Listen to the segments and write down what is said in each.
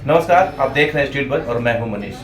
नमस्कार, आप देख रहे हैं स्ट्रीट बज़ और मैं हूं मनीष।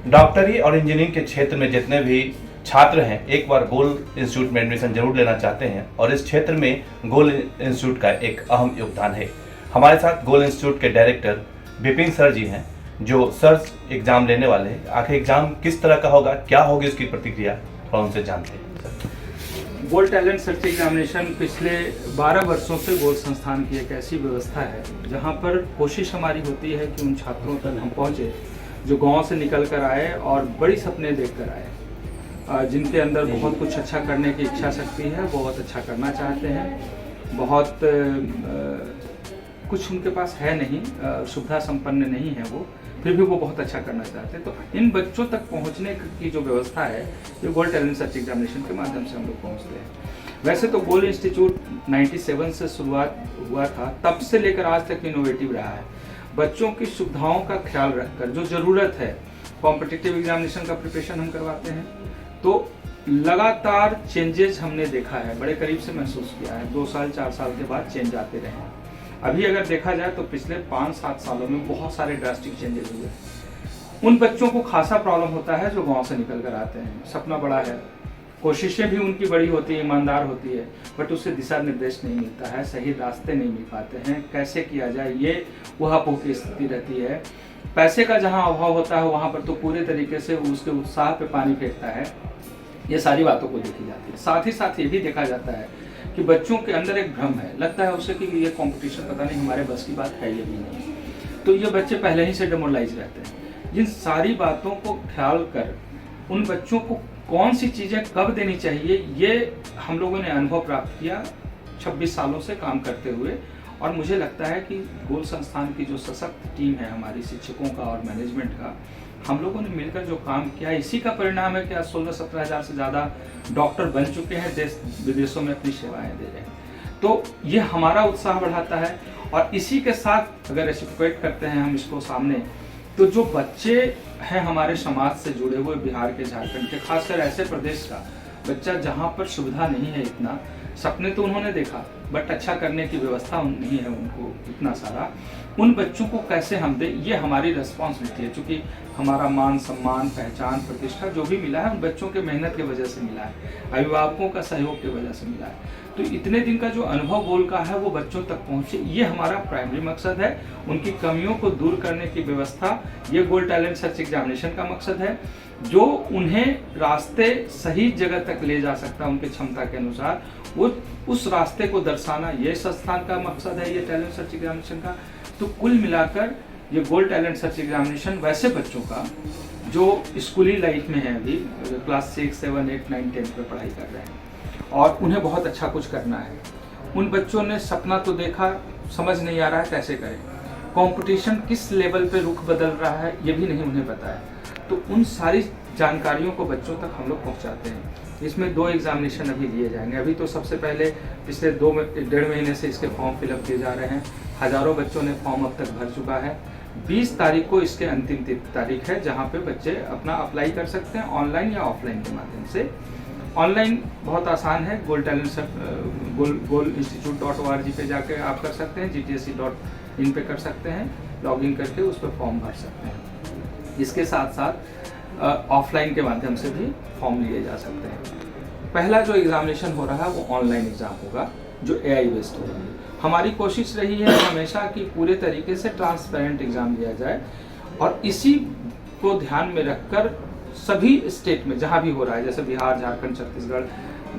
डॉक्टरी और इंजीनियरिंग के क्षेत्र में जितने भी छात्र हैं, एक बार गोल इंस्टीट्यूट में एडमिशन जरूर लेना चाहते हैं और इस क्षेत्र में गोल इंस्टीट्यूट का एक अहम योगदान है। हमारे साथ गोल इंस्टीट्यूट के डायरेक्टर विपिन सर जी हैं, जो सर एग्जाम लेने वाले हैं। आखिर एग्जाम किस तरह का होगा, क्या होगी उसकी प्रतिक्रिया, और उनसे जानते हैं। गोल्ड टैलेंट सर्च एग्जामिनेशन पिछले 12 वर्षों से गोल्ड संस्थान की एक ऐसी व्यवस्था है जहां पर कोशिश हमारी होती है कि उन छात्रों तक हम पहुंचे जो गांव से निकल कर आए और बड़ी सपने देख कर आए, जिनके अंदर बहुत कुछ अच्छा करने की इच्छा शक्ति है, बहुत अच्छा करना चाहते हैं, बहुत कुछ उनके पास है नहीं, सुविधा संपन्न नहीं है वो, फिर भी वो बहुत अच्छा करना चाहते हैं। तो इन बच्चों तक पहुंचने की जो व्यवस्था है, ये गोल्ड टैलेंट सर्च एग्जामिनेशन के माध्यम से हम लोग पहुंचते हैं। वैसे तो गोल्ड इंस्टीट्यूट 97 से शुरुआत हुआ था, तब से लेकर आज तक इनोवेटिव रहा है। बच्चों की सुविधाओं का ख्याल रखकर जो ज़रूरत है, कॉम्पिटिटिव एग्जामिनेशन का प्रिपरेशन हम करवाते हैं, तो लगातार चेंजेस हमने देखा है, बड़े करीब से महसूस किया है। 2 साल 4 साल के बाद चेंज आते रहे हैं। अभी अगर देखा जाए तो पिछले 5-7 सालों में बहुत सारे ड्रास्टिक चेंजेस हुए। उन बच्चों को खासा प्रॉब्लम होता है जो गांव से निकल कर आते हैं। सपना बड़ा है, कोशिशें भी उनकी बड़ी होती है, ईमानदार होती है, बट उससे दिशा निर्देश नहीं मिलता है, सही रास्ते नहीं मिल पाते हैं, कैसे किया जाए ये उहापोह की स्थिति रहती है। पैसे का जहाँ अभाव होता है वहाँ पर तो पूरे तरीके से उसके उत्साह पे पानी फेंकता है। ये सारी बातों को देखी जाती है। साथ ही साथ ये भी देखा जाता है कि बच्चों के अंदर एक भ्रम है, लगता है उसे कि ये कंपटीशन पता नहीं हमारे बस की बात है, ये भी नहीं। तो ये बच्चे पहले ही से डिमोरलाइज रहते हैं। जिन सारी बातों को ख्याल कर उन बच्चों को कौन सी चीज़ें कब देनी चाहिए, ये हम लोगों ने अनुभव प्राप्त किया 26 सालों से काम करते हुए। और मुझे लगता है कि गोल्ड संस्थान की जो सशक्त टीम है हमारी शिक्षकों का और मैनेजमेंट का, हम लोगों ने मिलकर जो काम किया, इसी का परिणाम है कि आज 16-17 हज़ार से ज़्यादा डॉक्टर बन चुके हैं, देश विदेशों में अपनी सेवाएं दे रहे हैं। तो ये हमारा उत्साह बढ़ाता है। और इसी के साथ अगर रेसिप्रोकेट करते हैं हम इसको सामने, तो जो बच्चे हैं हमारे समाज से जुड़े हुए, बिहार के, झारखंड के, खासकर ऐसे प्रदेश का बच्चा जहाँ पर सुविधा नहीं है इतना, सपने तो उन्होंने देखा बट अच्छा करने की व्यवस्था नहीं है उनको इतना सारा, उन बच्चों को कैसे हम दें, ये हमारी रिस्पॉन्सिबिलिटी है। क्योंकि हमारा मान सम्मान, पहचान, प्रतिष्ठा जो भी मिला है उन बच्चों के मेहनत की वजह से मिला है, अभिभावकों का सहयोग की वजह से मिला है। तो इतने दिन का जो अनुभव गोल का है वो बच्चों तक पहुँचे, ये हमारा प्राइमरी मकसद है। उनकी कमियों को दूर करने की व्यवस्था, ये गोल्ड टैलेंट सर्च एग्जामिनेशन का मकसद है, जो उन्हें रास्ते सही जगह तक ले जा सकता है उनकी क्षमता के अनुसार, वो उस रास्ते को दर्शाना ये संस्थान का मकसद है, ये टैलेंट सर्च एग्जामिनेशन का। तो कुल मिलाकर ये गोल्ड टैलेंट सर्च एग्जामिनेशन वैसे बच्चों का जो स्कूली लाइफ में है, अभी क्लास 6, 7, 8, 9, 10 में पढ़ाई कर रहे हैं और उन्हें बहुत अच्छा कुछ करना है। उन बच्चों ने सपना तो देखा, समझ नहीं आ रहा है कैसे करें, कंपटीशन किस लेवल पे रुख बदल रहा है ये भी नहीं उन्हें पता है। तो उन सारी जानकारियों को बच्चों तक हम लोग पहुँचाते हैं। इसमें 2 एग्जामिनेशन अभी लिए जाएंगे। अभी तो सबसे पहले पिछले 1.5 महीने से इसके फॉर्म फिलअप किए जा रहे हैं। हज़ारों बच्चों ने फॉर्म अब तक भर चुका है। 20 तारीख को इसके अंतिम तारीख है, जहां पे बच्चे अपना अप्लाई कर सकते हैं ऑनलाइन या ऑफलाइन के माध्यम से। ऑनलाइन बहुत आसान है, गोल्ड institute.org पे जाकर आप कर सकते हैं, gtsc.in पे कर सकते हैं, लॉगिन करके उस पर फॉर्म भर सकते हैं। इसके साथ साथ ऑफलाइन के माध्यम से भी फॉर्म लिए जा सकते हैं। पहला जो एग्जामिनेशन हो रहा है वो ऑनलाइन एग्जाम होगा, जो AI बेस्ड होगा। हमारी कोशिश रही है हमेशा कि पूरे तरीके से ट्रांसपेरेंट एग्जाम लिया जाए, और इसी को ध्यान में रखकर सभी स्टेट में जहाँ भी हो रहा है, जैसे बिहार, झारखंड, छत्तीसगढ़,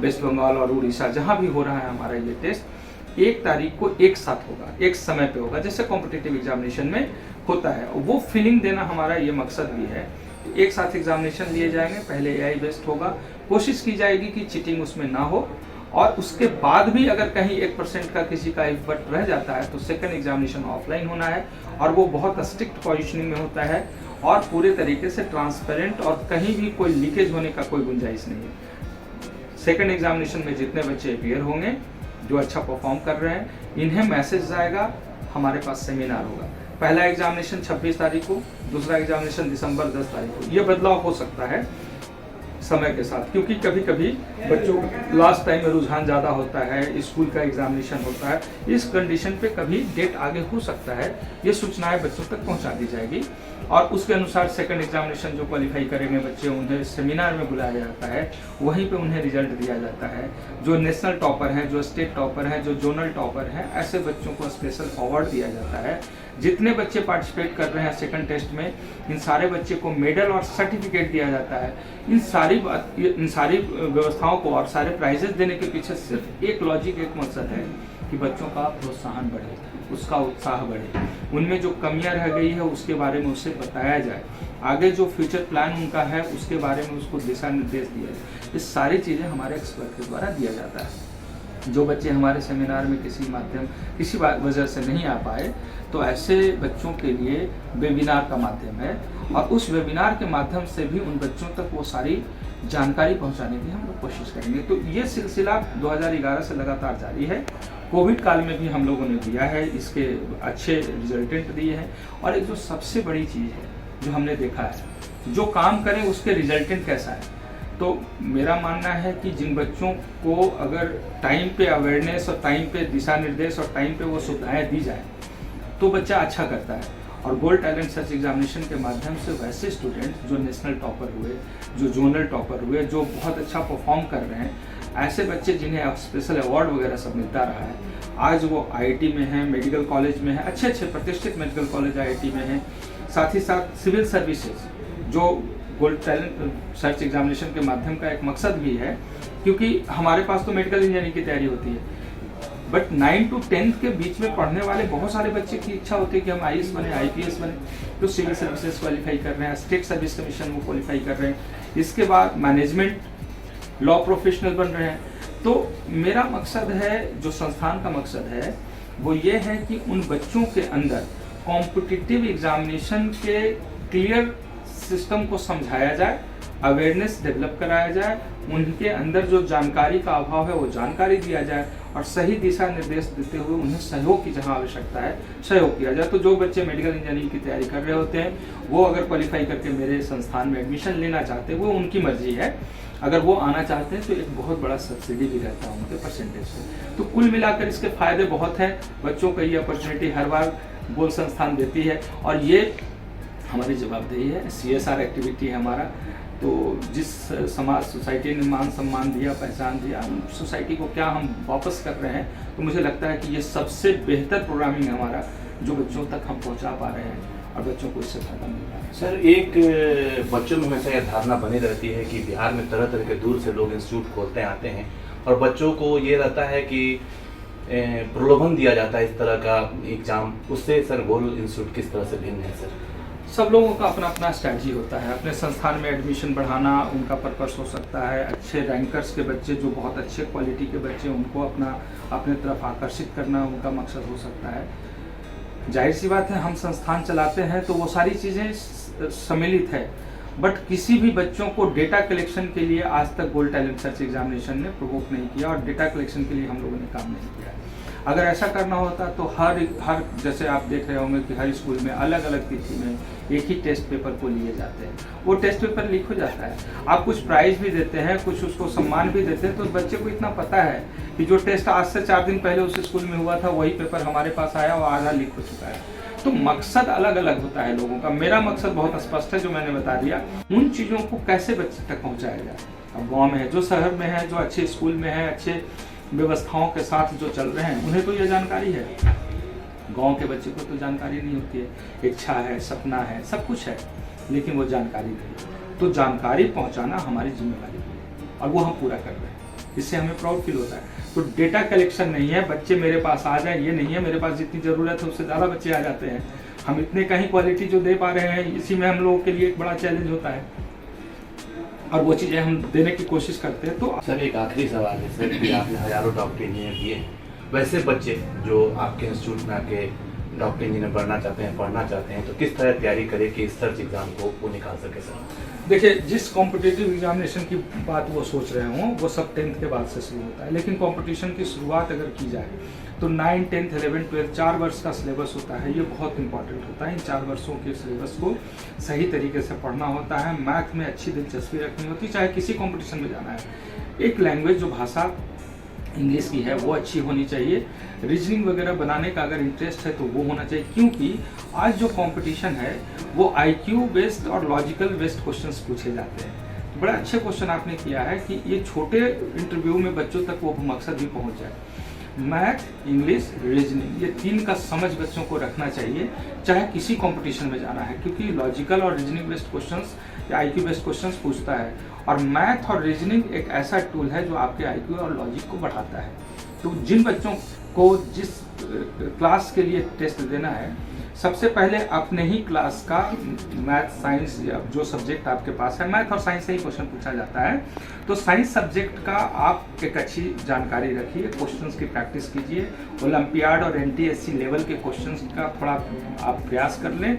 वेस्ट बंगाल और उड़ीसा, जहाँ भी हो रहा है हमारा ये टेस्ट 1 तारीख को एक साथ होगा, एक समय पे होगा, जैसे कॉम्पिटिटिव एग्जामिनेशन में होता है। वो फीलिंग देना हमारा ये मकसद भी है। एक साथ एग्जामिनेशन लिए जाएंगे, पहले AI बेस्ड होगा, कोशिश की जाएगी कि चीटिंग उसमें ना हो, और उसके बाद भी अगर कहीं 1% का किसी का इफ बट रह जाता है तो सेकंड एग्जामिनेशन ऑफलाइन होना है, और वो बहुत स्ट्रिक्ट पोजीशनिंग में होता है और पूरे तरीके से ट्रांसपेरेंट, और कहीं भी कोई लीकेज होने का कोई गुंजाइश नहीं है। सेकंड एग्जामिनेशन में जितने बच्चे अपीयर होंगे जो अच्छा परफॉर्म कर रहे हैं, इन्हें मैसेज आएगा, हमारे पास सेमिनार होगा। पहला एग्जामिनेशन 26 तारीख को, दूसरा एग्जामिनेशन दिसंबर 10 तारीख को। ये बदलाव हो सकता है, समय के साथ, क्योंकि कभी कभी बच्चों का लास्ट टाइम में रुझान ज़्यादा होता है, स्कूल का एग्जामिनेशन होता है, इस कंडीशन पे कभी डेट आगे हो सकता है। ये सूचनाएं बच्चों तक पहुंचा दी जाएगी और उसके अनुसार सेकंड एग्जामिनेशन जो क्वालिफाई करेंगे बच्चे, उन्हें सेमिनार में बुलाया जाता है, वहीं पे उन्हें रिजल्ट दिया जाता है। जो नेशनल टॉपर हैं, जो स्टेट टॉपर हैं, जो जोनल टॉपर हैं, ऐसे बच्चों को स्पेशल अवार्ड दिया जाता है। जितने बच्चे पार्टिसिपेट कर रहे हैं सेकंड टेस्ट में, इन सारे बच्चे को मेडल और सर्टिफिकेट दिया जाता है। इन सारी व्यवस्थाओं को और सारे प्राइजेस देने के पीछे सिर्फ एक लॉजिक, एक मकसद है कि बच्चों का प्रोत्साहन बढ़े, उसका उत्साह बढ़े, उनमें जो कमियां रह गई है उसके बारे में उसे बताया जाए, आगे जो फ्यूचर प्लान उनका है उसके बारे में उसको दिशा निर्देश दिया जाए। ये सारी चीज़ें हमारे एक्सपर्ट के द्वारा दिया जाता है। जो बच्चे हमारे सेमिनार में किसी वजह से नहीं आ पाए, तो ऐसे बच्चों के लिए वेबिनार का माध्यम है और उस वेबिनार के माध्यम से भी उन बच्चों तक वो सारी जानकारी पहुंचाने की हम लोग कोशिश करेंगे। तो ये सिलसिला 2011 से लगातार जारी है। कोविड काल में भी हम लोगों ने दिया है, इसके अच्छे रिजल्टेंट दिए हैं। और एक जो सबसे बड़ी चीज़ है जो हमने देखा है, जो काम करें उसके रिजल्टेंट कैसा है। तो मेरा मानना है कि जिन बच्चों को अगर टाइम पे अवेयरनेस और टाइम पे दिशा निर्देश और टाइम पे वो सुविधाएं दी जाए तो बच्चा अच्छा करता है। और गोल्ड टैलेंट सर्च एग्जामिनेशन के माध्यम से वैसे स्टूडेंट जो नेशनल टॉपर हुए, जो जोनल टॉपर हुए, जो बहुत अच्छा परफॉर्म कर रहे हैं, ऐसे बच्चे जिन्हें स्पेशल अवार्ड वगैरह सब मिलता रहा है, आज वो IIT में हैं, मेडिकल कॉलेज में हैं, अच्छे प्रतिष्ठित मेडिकल कॉलेज IIT में हैं। साथ ही साथ सिविल सर्विसेज, जो गोल्ड टैलेंट सर्च एग्जामिनेशन के माध्यम का एक मकसद भी है, क्योंकि हमारे पास तो मेडिकल इंजीनियरिंग की तैयारी होती है, बट 9 to 10 के बीच में पढ़ने वाले बहुत सारे बच्चे की इच्छा होती है कि हम IAS बने, IPS बने, तो सिविल सर्विसेज क्वालिफाई कर रहे हैं, स्टेट सर्विस कमीशन वो क्वालिफाई कर रहे हैं, इसके बाद मैनेजमेंट लॉ प्रोफेशनल बन रहे हैं। तो मेरा मकसद है, जो संस्थान का मकसद है, वो ये है कि उन बच्चों के अंदर कॉम्पिटिटिव एग्जामिनेशन के क्लियर सिस्टम को समझाया जाए, अवेयरनेस डेवलप कराया जाए, उनके अंदर जो जानकारी का अभाव है वो जानकारी दिया जाए और सही दिशा निर्देश देते हुए उन्हें सहयोग की जहां आवश्यकता है सहयोग किया जाए। तो जो बच्चे मेडिकल इंजीनियरिंग की तैयारी कर रहे होते हैं, वो अगर क्वालिफाई करके मेरे संस्थान में एडमिशन लेना चाहते हैं, वो उनकी मर्जी है। अगर वो आना चाहते हैं तो एक बहुत बड़ा सब्सिडी भी रहता है उनके परसेंटेज से। तो कुल मिलाकर इसके फायदे बहुत हैं। बच्चों को ये अपॉर्चुनिटी हर बार गोल्ड संस्थान देती है और ये हमारी जवाबदेही है, CSR एक्टिविटी है हमारा। तो जिस समाज सोसाइटी ने मान सम्मान दिया, पहचान दिया, सोसाइटी को क्या हम वापस कर रहे हैं, तो मुझे लगता है कि ये सबसे बेहतर प्रोग्रामिंग है हमारा, जो बच्चों तक हम पहुंचा पा रहे हैं और बच्चों को इससे फायदा मिल रहा है। सर, एक बच्चों में हमेशा यह धारणा बनी रहती है कि बिहार में तरह तरह के दूर से लोग इंस्टीट्यूट खोलते आते हैं और बच्चों को ये रहता है कि प्रलोभन दिया जाता है इस तरह का एग्जाम। उससे सर गोल्ड इंस्टीट्यूट किस तरह से भिन्न है सर? सब लोगों का अपना अपना स्ट्रैटेजी होता है। अपने संस्थान में एडमिशन बढ़ाना उनका पर्पस हो सकता है। अच्छे रैंकर्स के बच्चे, जो बहुत अच्छे क्वालिटी के बच्चे, उनको अपने तरफ आकर्षित करना उनका मकसद हो सकता है। जाहिर सी बात है, हम संस्थान चलाते हैं तो वो सारी चीज़ें सम्मिलित है। बट किसी भी बच्चों को डेटा कलेक्शन के लिए आज तक गोल्ड टैलेंट सर्च एग्जामिनेशन ने प्रोवोक नहीं किया और डेटा कलेक्शन के लिए हम लोगों ने काम नहीं किया। अगर ऐसा करना होता तो हर जैसे आप देख रहे होंगे कि हर स्कूल में अलग अलग तिथि में एक ही टेस्ट पेपर को लिए जाते हैं, वो टेस्ट पेपर लीक हो जाता है। आप कुछ प्राइज भी देते हैं, कुछ उसको सम्मान भी देते हैं, तो बच्चे को इतना पता है कि जो टेस्ट आज से 4 दिन पहले उस स्कूल में हुआ था वही पेपर हमारे पास आया और आधा लीक हो चुका है। तो मकसद अलग अलग होता है लोगों का। मेरा मकसद बहुत स्पष्ट है, जो मैंने बता दिया। उन चीज़ों को कैसे बच्चे तक पहुँचाया जाए। अब गाँव में है, जो शहर में है, जो अच्छे स्कूल में है, अच्छे व्यवस्थाओं के साथ जो चल रहे हैं, उन्हें तो ये जानकारी है। गांव के बच्चे को तो जानकारी नहीं होती है। इच्छा है, सपना है, सब कुछ है, लेकिन वो जानकारी नहीं। तो जानकारी पहुंचाना हमारी जिम्मेवारी है और वो हम पूरा कर रहे हैं। इससे हमें प्राउड फील होता है। तो डेटा कलेक्शन नहीं है, बच्चे मेरे पास आ जाए ये नहीं है। मेरे पास जितनी ज़रूरत है उससे ज़्यादा बच्चे आ जाते हैं। हम इतने का ही क्वालिटी जो दे पा रहे हैं, इसी में हम लोगों के लिए एक बड़ा चैलेंज होता है और वो चीज़ें हम देने की कोशिश करते हैं। तो सर, एक आखिरी सवाल है सर कि आपने हजारों डॉक्टर इंजीनियर दिए हैं, वैसे बच्चे जो आपके इंस्टीट्यूट में आके डॉक्टर इंजीनियर बनना चाहते हैं, पढ़ना चाहते हैं, तो किस तरह तैयारी करें कि इस सर्च एग्जाम को वो निकाल सके सर? देखिए, जिस कॉम्पिटिटिव एग्जामिनेशन की बात वो सोच रहे हों वो सब 10th के बाद से शुरू होता है, लेकिन कंपटीशन की शुरुआत अगर की जाए तो 9, 10th, 11, 12 4 वर्ष का सिलेबस होता है। ये बहुत इंपॉर्टेंट होता है। इन 4 वर्षों के सिलेबस को सही तरीके से पढ़ना होता है। मैथ में अच्छी दिलचस्पी रखनी होती है, चाहे किसी कॉम्पिटिशन में जाना है। एक लैंग्वेज जो भाषा इंग्लिश की है वो अच्छी होनी चाहिए। रीजनिंग वगैरह बनाने का अगर इंटरेस्ट है तो वो होना चाहिए, क्योंकि आज जो कंपटीशन है वो IQ बेस्ड और लॉजिकल बेस्ड क्वेश्चंस पूछे जाते हैं। बड़ा अच्छे क्वेश्चन आपने किया है कि ये छोटे इंटरव्यू में बच्चों तक वो मकसद भी पहुंच जाए। मैथ, इंग्लिश, रीजनिंग, ये 3 का समझ बच्चों को रखना चाहिए, चाहे किसी कंपटीशन में जाना है, क्योंकि लॉजिकल और रीजनिंग बेस्ड क्वेश्चंस या IQ बेस्ड क्वेश्चंस पूछता है। और मैथ और रीजनिंग एक ऐसा टूल है जो आपके IQ और लॉजिक को बढ़ाता है। तो जिन बच्चों को जिस क्लास के लिए टेस्ट देना है, सबसे पहले अपने ही क्लास का मैथ, साइंस या जो सब्जेक्ट आपके पास है, मैथ और साइंस से ही क्वेश्चन पूछा जाता है, तो साइंस सब्जेक्ट का आप एक अच्छी जानकारी रखिए, क्वेश्चंस की प्रैक्टिस कीजिए। ओलंपियाड और NTSC लेवल के क्वेश्चंस का थोड़ा आप प्रयास कर लें।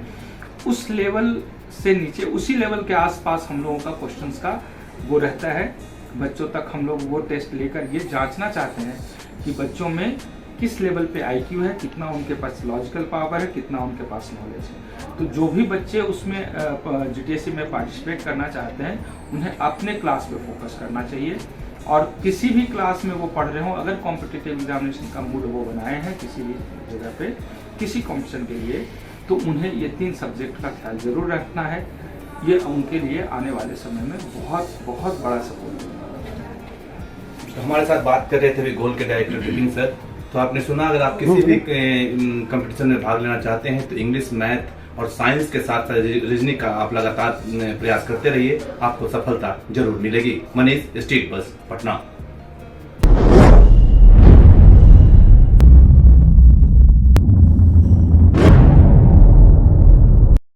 उस लेवल से नीचे, उसी लेवल के आसपास हम लोगों का क्वेश्चंस का वो रहता है। बच्चों तक हम लोग वो टेस्ट लेकर ये जांचना चाहते हैं कि बच्चों में किस लेवल पे IQ है, कितना उनके पास लॉजिकल पावर है, कितना उनके पास नॉलेज है। तो जो भी बच्चे उसमें GTSC में पार्टिसिपेट करना चाहते हैं, उन्हें अपने क्लास पे फोकस करना चाहिए। और किसी भी क्लास में वो पढ़ रहे हो, अगर कॉम्पिटिटिव एग्जामिनेशन का मूड वो बनाए हैं किसी भी जगह पे, किसी कॉम्पिटिशन के लिए, तो उन्हें ये 3 सब्जेक्ट का ख्याल जरूर रखना है। ये उनके लिए आने वाले समय में बहुत बहुत बड़ा सपोर्ट होगा। तो हमारे साथ बात कर रहे थे गोल के डायरेक्टर विपिन सर। तो आपने सुना, अगर आप किसी भी कंपटीशन में भाग लेना चाहते हैं तो इंग्लिश, मैथ और साइंस के साथ साथ रीजनिंग का आप लगातार प्रयास करते रहिए, आपको सफलता जरूर मिलेगी। Manish, state bus, Patna.